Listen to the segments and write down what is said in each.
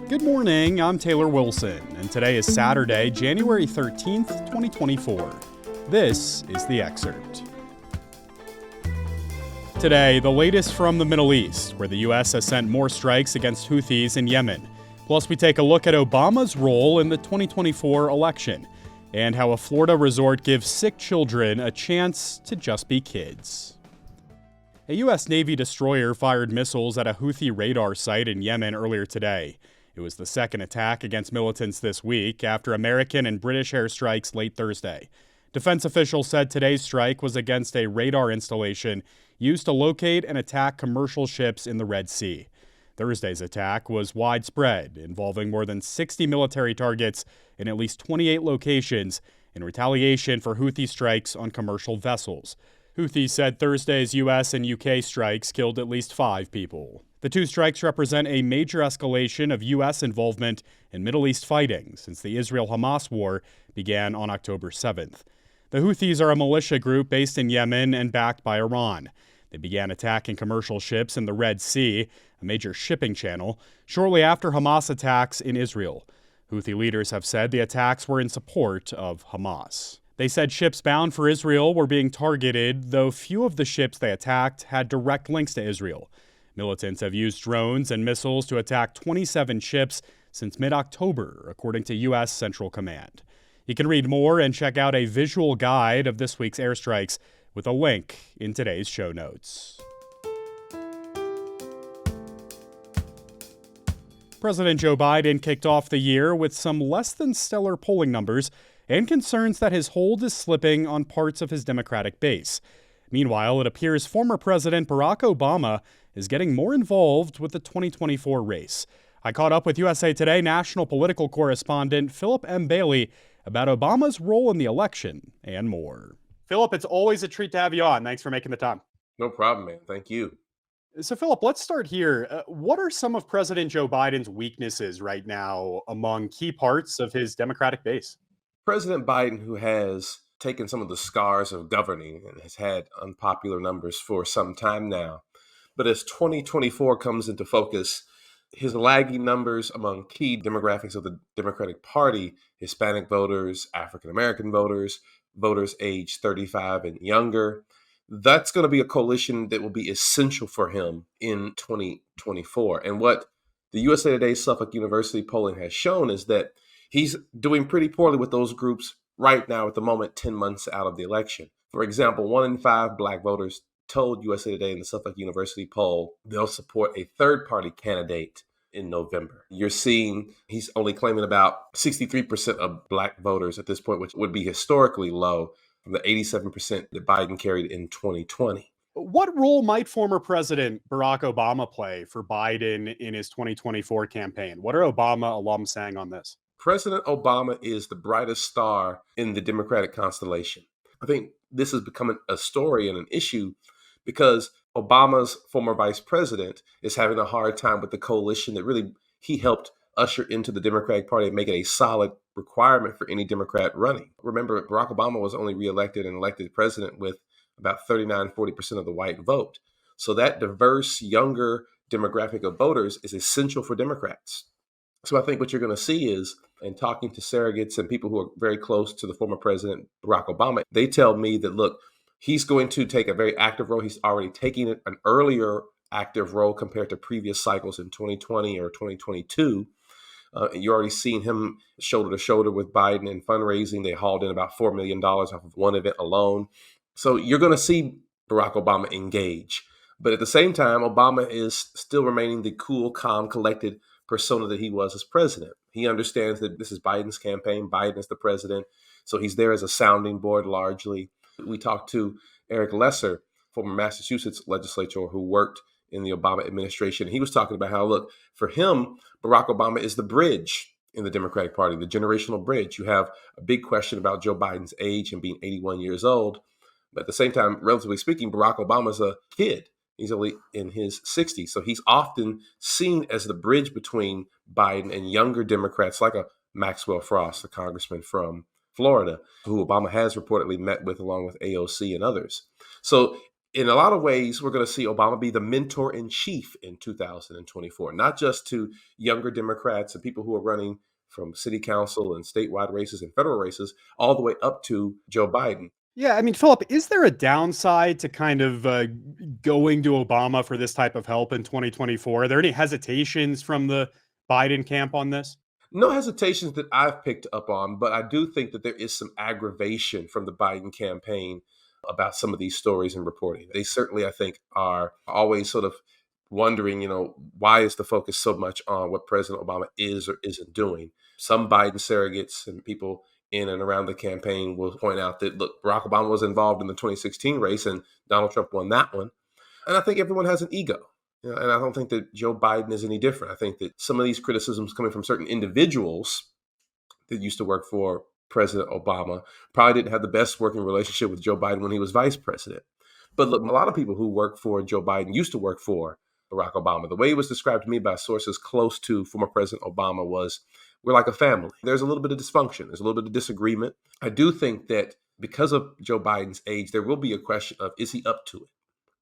Good morning, I'm Taylor Wilson, and today is Saturday, January 13th, 2024. This is the Excerpt. Today, the latest from the Middle East, where the U.S. has sent more strikes against Houthis in Yemen. Plus, we take a look at Obama's role in the 2024 election, and how a Florida resort gives sick children a chance to just be kids. A U.S. Navy destroyer fired missiles at a Houthi radar site in Yemen earlier today. It was the second attack against militants this week after American and British airstrikes late Thursday. Defense officials said today's strike was against a radar installation used to locate and attack commercial ships in the Red Sea. Thursday's attack was widespread, involving more than 60 military targets in at least 28 locations in retaliation for Houthi strikes on commercial vessels. Houthis said Thursday's U.S. and U.K. strikes killed at least 5 people. The two strikes represent a major escalation of U.S. involvement in Middle East fighting since the Israel-Hamas war began on October 7th. The Houthis are a militia group based in Yemen and backed by Iran. They began attacking commercial ships in the Red Sea, a major shipping channel, shortly after Hamas attacks in Israel. Houthi leaders have said the attacks were in support of Hamas. They said ships bound for Israel were being targeted, though few of the ships they attacked had direct links to Israel. Militants have used drones and missiles to attack 27 ships since mid-October, according to U.S. Central Command. You can read more and check out a visual guide of this week's airstrikes with a link in today's show notes. President Joe Biden kicked off the year with some less than stellar polling numbers and concerns that his hold is slipping on parts of his Democratic base. Meanwhile, it appears former President Barack Obama is getting more involved with the 2024 race. I caught up with USA Today national political correspondent Phillip about Obama's role in the election and more. Phillip, it's always a treat to have you on. Thanks for making the time. No problem, man. Thank you. So, Phillip, let's start here. What are some of President Joe Biden's weaknesses right now among key parts of his Democratic base? President Biden, who has taken some of the scars of governing and has had unpopular numbers for some time now, but as 2024 comes into focus, his lagging numbers among key demographics of the Democratic Party, Hispanic voters, African-American voters, voters age 35 and younger, that's going to be a coalition that will be essential for him in 2024. And what the USA Today Suffolk University polling has shown is that he's doing pretty poorly with those groups right now at the moment, 10 months out of the election. For example, 1 in 5 Black voters told USA Today in the Suffolk University poll they'll support a third-party candidate in November. You're seeing he's only claiming about 63% of Black voters at this point, which would be historically low from the 87% that Biden carried in 2020. What role might former President Barack Obama play for Biden in his 2024 campaign? What are Obama alums saying on this? President Obama is the brightest star in the Democratic constellation. I think this is becoming a story and an issue because Obama's former vice president is having a hard time with the coalition that really he helped usher into the Democratic Party and make it a solid requirement for any Democrat running. Remember, Barack Obama was only reelected and elected president with about 39-40% of the white vote. So that diverse, younger demographic of voters is essential for Democrats. So I think what you're going to see is, in talking to surrogates and people who are very close to the former president, Barack Obama, they tell me that, look, he's going to take a very active role. He's already taking an earlier active role compared to previous cycles in 2020 or 2022. You're already seeing him shoulder to shoulder with Biden in fundraising. They hauled in about $4 million off of one event alone. So you're going to see Barack Obama engage. But at the same time, Obama is still remaining the cool, calm, collected persona that he was as president. He understands that this is Biden's campaign. Biden is the president. So he's there as a sounding board largely. We talked to Eric Lesser, former Massachusetts legislator who worked in the Obama administration. He was talking about how, look, for him, Barack Obama is the bridge in the Democratic Party, the generational bridge. You have a big question about Joe Biden's age and being 81 years old. But at the same time, relatively speaking, Barack Obama's a kid. He's only in his 60s. So he's often seen as the bridge between Biden and younger Democrats like a Maxwell Frost, a congressman from Florida, who Obama has reportedly met with along with AOC and others. So in a lot of ways, we're going to see Obama be the mentor in chief in 2024, not just to younger Democrats and people who are running from city council and statewide races and federal races, all the way up to Joe Biden. Yeah, I mean, Philip, is there a downside to kind of going to Obama for this type of help in 2024? Are there any hesitations from the Biden camp on this? No hesitations that I've picked up on, but I do think that there is some aggravation from the Biden campaign about some of these stories and reporting. They certainly, I think, are always sort of wondering, why is the focus so much on what President Obama is or isn't doing? Some Biden surrogates and people in and around the campaign will point out that, look, Barack Obama was involved in the 2016 race and Donald Trump won that one. And I think everyone has an ego. And I don't think that Joe Biden is any different. I think that some of these criticisms coming from certain individuals that used to work for President Obama probably didn't have the best working relationship with Joe Biden when he was vice president. But look, a lot of people who work for Joe Biden used to work for Barack Obama. The way it was described to me by sources close to former President Obama was, we're like a family. There's a little bit of dysfunction. There's a little bit of disagreement. I do think that because of Joe Biden's age, there will be a question of, is he up to it?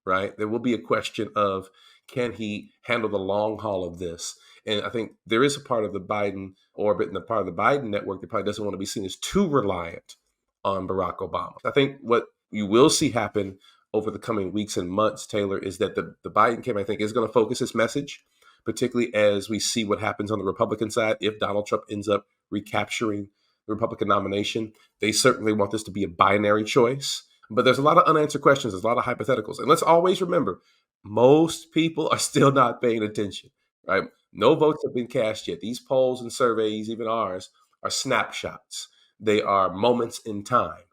Right? There will be a question of, can he handle the long haul of this? And I think there is a part of the Biden orbit and a part of the Biden network that probably doesn't want to be seen as too reliant on Barack Obama. I think what you will see happen over the coming weeks and months, Taylor, is that the Biden campaign, I think, is going to focus its message, particularly as we see what happens on the Republican side. If Donald Trump ends up recapturing the Republican nomination, they certainly want this to be a binary choice. But there's a lot of unanswered questions. There's a lot of hypotheticals. And let's always remember, most people are still not paying attention, right? No votes have been cast yet. These polls and surveys, even ours, are snapshots. They are moments in time.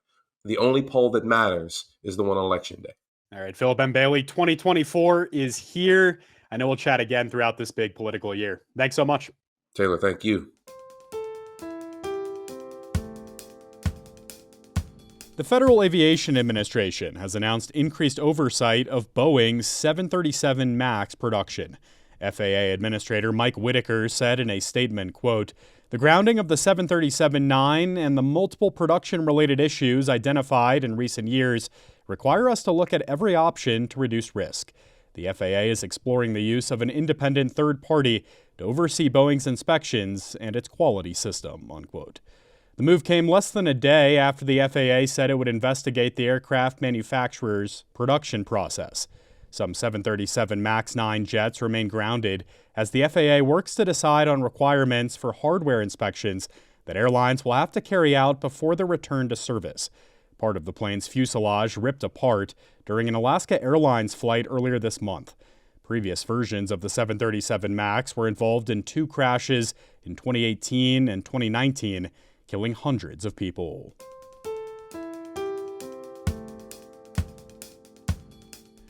The only poll that matters is the one on Election Day. All right, Phillip M. Bailey, 2024 is here. I know we'll chat again throughout this big political year. Thanks so much. Taylor, thank you. The Federal Aviation Administration has announced increased oversight of Boeing's 737 MAX production. FAA Administrator Mike Whitaker said in a statement, quote, "The grounding of the 737-9 and the multiple production-related issues identified in recent years require us to look at every option to reduce risk. The FAA is exploring the use of an independent third party to oversee Boeing's inspections and its quality system," unquote. The move came less than a day after the FAA said it would investigate the aircraft manufacturer's production process. Some 737 MAX 9 jets remain grounded as the FAA works to decide on requirements for hardware inspections that airlines will have to carry out before their return to service. Part of the plane's fuselage ripped apart during an Alaska Airlines flight earlier this month. Previous versions of the 737 MAX were involved in 2 crashes in 2018 and 2019, killing hundreds of people.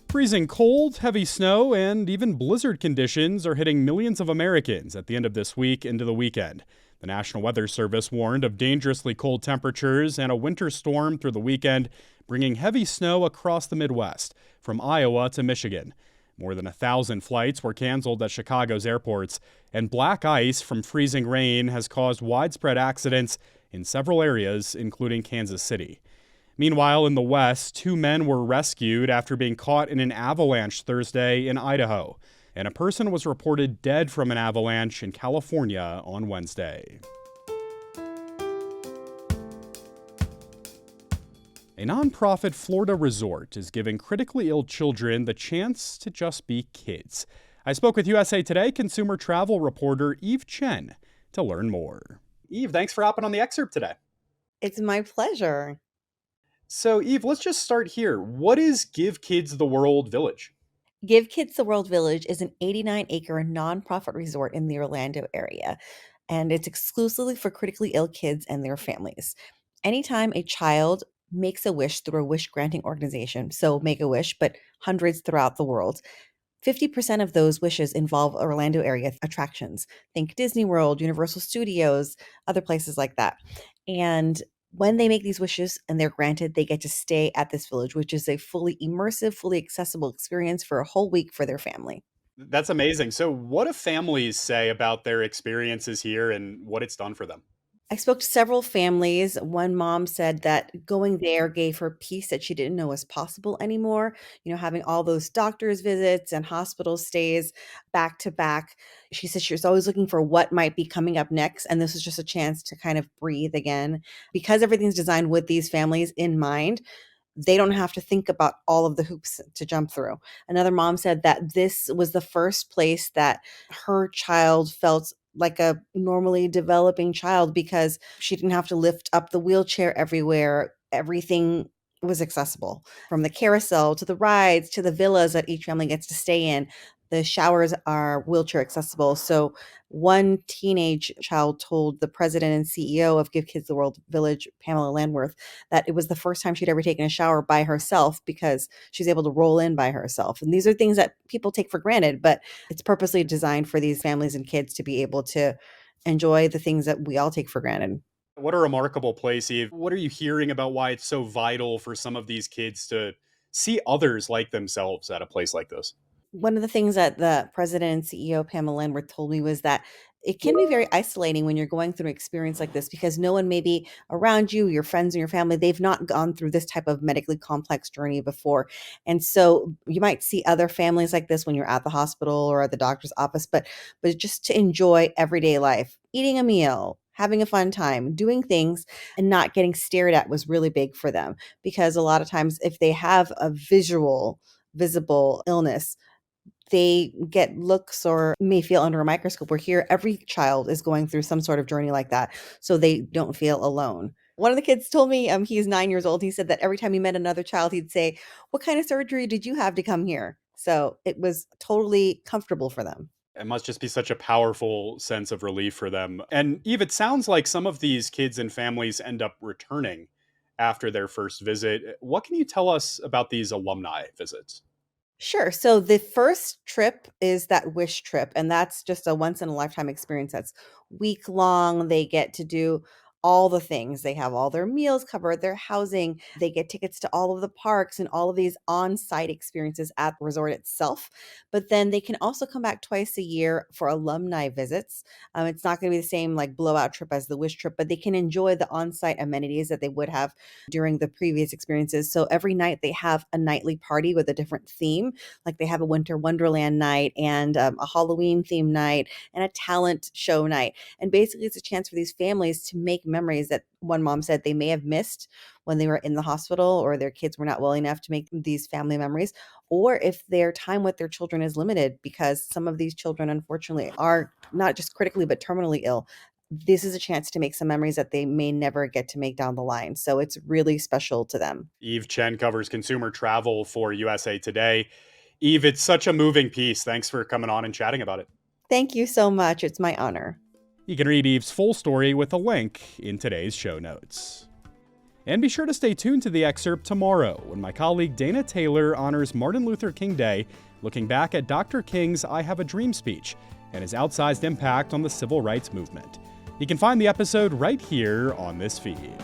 Freezing cold, heavy snow, and even blizzard conditions are hitting millions of Americans at the end of this week into the weekend. The National Weather Service warned of dangerously cold temperatures and a winter storm through the weekend, bringing heavy snow across the Midwest, from Iowa to Michigan. More than 1,000 flights were canceled at Chicago's airports, and black ice from freezing rain has caused widespread accidents in several areas, including Kansas City. Meanwhile, in the West, 2 men were rescued after being caught in an avalanche Thursday in Idaho, and a person was reported dead from an avalanche in California on Wednesday. A nonprofit Florida resort is giving critically ill children the chance to just be kids. I spoke with USA Today consumer travel reporter Chen to learn more. Thanks for hopping on the Excerpt today. It's my pleasure. So, let's just start here. What is Give Kids the World Village? Give Kids the World Village is an 89-acre nonprofit resort in the Orlando area, and it's exclusively for critically ill kids and their families. Anytime a child makes a wish through a wish-granting organization, so Make-A-Wish, but hundreds throughout the world, 50% of those wishes involve Orlando area attractions. Think Disney World, Universal Studios, other places like that. And when they make these wishes and they're granted, they get to stay at this village, which is a fully immersive, fully accessible experience for a whole week for their family. That's amazing. So, what do families say about their experiences here and what it's done for them? I spoke to several families. One mom said that going there gave her peace that she didn't know was possible anymore. Having all those doctor's visits and hospital stays back to back. She said she was always looking for what might be coming up next. And this was just a chance to kind of breathe again. Because everything's designed with these families in mind, they don't have to think about all of the hoops to jump through. Another mom said that this was the first place that her child felt like a normally developing child because she didn't have to lift up the wheelchair everywhere. Everything was accessible, from the carousel to the rides to the villas that each family gets to stay in. The showers are wheelchair accessible. So one teenage child told the president and CEO of Give Kids the World Village, Pamela Landworth, that it was the first time she'd ever taken a shower by herself because she's able to roll in by herself. And these are things that people take for granted, but it's purposely designed for these families and kids to be able to enjoy the things that we all take for granted. What a remarkable place, Eve. What are you hearing about why it's so vital for some of these kids to see others like themselves at a place like this? One of the things that the president and CEO, Pamela Landworth, told me was that it can be very isolating when you're going through an experience like this because no one may be around you, your friends and your family, they've not gone through this type of medically complex journey before. And so you might see other families like this when you're at the hospital or at the doctor's office, but just to enjoy everyday life, eating a meal, having a fun time, doing things and not getting stared at was really big for them because a lot of times if they have a visible illness, they get looks or may feel under a microscope. Where here, every child is going through some sort of journey like that, so they don't feel alone. One of the kids told me, he's 9 years old. He said that every time he met another child, he'd say, "What kind of surgery did you have to come here?" So it was totally comfortable for them. It must just be such a powerful sense of relief for them. And Eve, it sounds like some of these kids and families end up returning after their first visit. What can you tell us about these alumni visits? Sure. So the first trip is that wish trip, and that's just a once in a lifetime experience. That's week long. They get to do all the things. They have all their meals covered, their housing. They get tickets to all of the parks and all of these on site experiences at the resort itself. But then they can also come back twice a year for alumni visits. It's not going to be the same like blowout trip as the wish trip, but they can enjoy the on site amenities that they would have during the previous experiences. So every night they have a nightly party with a different theme. Like they have a winter wonderland night and a Halloween theme night and a talent show night. And basically it's a chance for these families to make memories that one mom said they may have missed when they were in the hospital or their kids were not well enough to make these family memories, or if their time with their children is limited because some of these children unfortunately are not just critically but terminally ill. This is a chance to make some memories that they may never get to make down the line. So it's really special to them. Eve Chen covers consumer travel for USA Today. Eve, it's such a moving piece. Thanks for coming on and chatting about it. Thank you so much. It's my honor. You can read Eve's full story with a link in today's show notes. And be sure to stay tuned to the excerpt tomorrow when my colleague Dana Taylor honors Martin Luther King Day, looking back at Dr. King's I Have a Dream speech and his outsized impact on the civil rights movement. You can find the episode right here on this feed.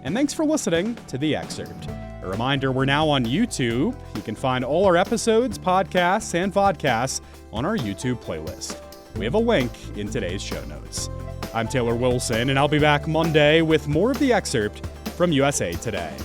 And thanks for listening to the excerpt. A reminder, we're now on YouTube. You can find all our episodes, podcasts, and vodcasts on our YouTube playlist. We have a link in today's show notes. I'm Taylor Wilson, and I'll be back Monday with more of the excerpt from USA Today.